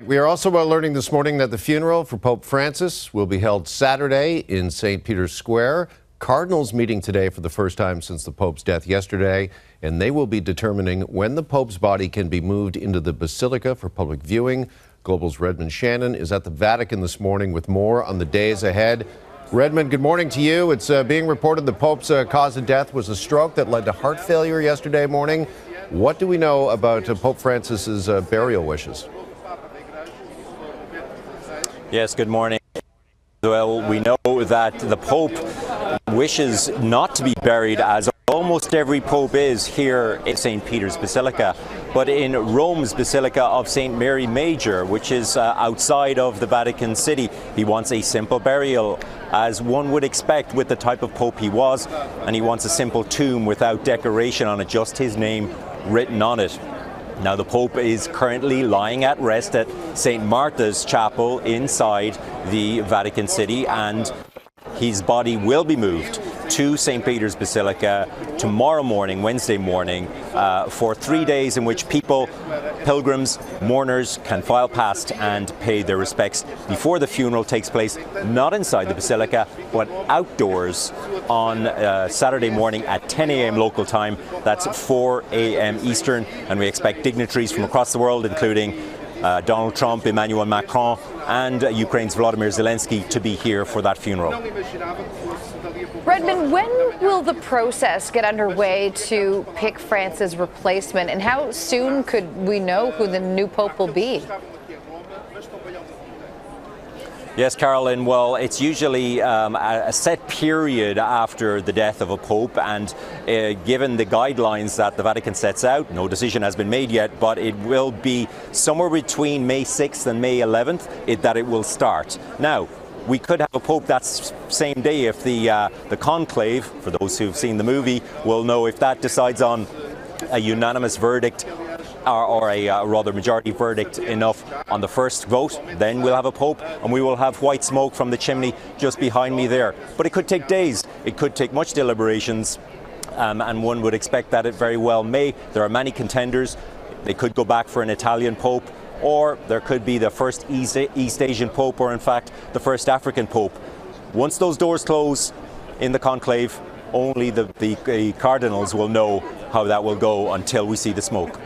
We are also learning this morning that the funeral for Pope Francis will be held Saturday in St. Peter's Square. Cardinals meeting today for the first time since the Pope's death yesterday, and they will be determining when the Pope's body can be moved into the Basilica for public viewing. Global's Redmond Shannon is at the Vatican this morning with more on the days ahead. Redmond, good morning to you. It's being reported the Pope's cause of death was a stroke that led to heart failure yesterday morning. What do we know about Pope Francis's burial wishes? Yes, good morning. Well, we know that the Pope wishes not to be buried, as almost every Pope is here in St. Peter's Basilica, but in Rome's Basilica of St. Mary Major, which is outside of the Vatican City. He wants a simple burial, as one would expect with the type of Pope he was, and he wants a simple tomb without decoration on it, just his name written on it. Now, the Pope is currently lying at rest at St. Martha's Chapel inside the Vatican City, and his body will be moved to St. Peter's Basilica tomorrow morning, Wednesday morning, for 3 days in which people, pilgrims, mourners can file past and pay their respects before the funeral takes place, not inside the Basilica, but outdoors on Saturday morning at 10 a.m. local time. That's 4 a.m. Eastern, and we expect dignitaries from across the world, including Donald Trump, Emmanuel Macron, and Ukraine's Volodymyr Zelensky, to be here for that funeral. Redmond, when will the process get underway to pick Francis' replacement, and how soon could we know who the new Pope will be? Yes, Carolyn, well, it's usually a set period after the death of a pope, and given the guidelines that the Vatican sets out, no decision has been made yet, but it will be somewhere between May 6th and May 11th that it will start. Now, we could have a pope that same day if the conclave, for those who've seen the movie, will know if that decides on a unanimous verdict or a rather majority verdict enough on the first vote. Then we'll have a pope, and we will have white smoke from the chimney just behind me there. But it could take days. It could take much deliberations, and one would expect that it very well may. There are many contenders. They could go back for an Italian pope, or there could be the first East Asian pope, or in fact the first African pope. Once those doors close in the conclave, only the cardinals will know how that will go until we see the smoke.